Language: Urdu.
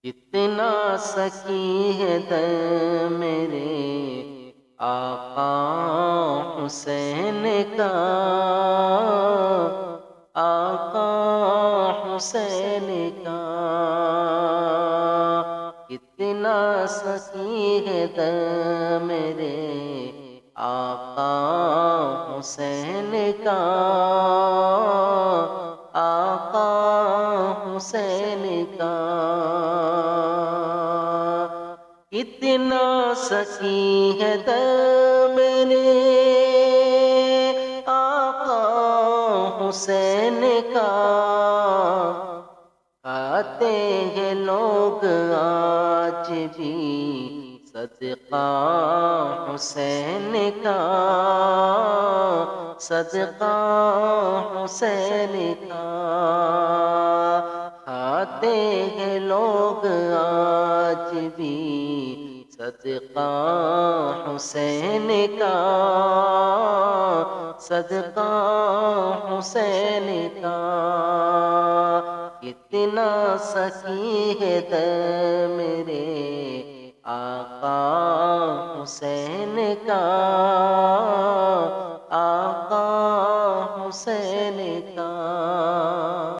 کتنا سکی ہے در میرے آقا حسین کا، آقا حسین کا، کتنا سکی ہے در میرے آقا حسین کا، آقا حسین کا، کتنا سکی ہے در میرے آقا حسین کا، کہتے ہیں لوگ آج بھی صدقہ حسین کا، صدقہ حسین کا، کھاتے ہیں لوگ آج بھی صدقہ حسین کا، صدقہ حسین کا، کتنا سکی ہے در میرے آقا حسین کا، آقا حسین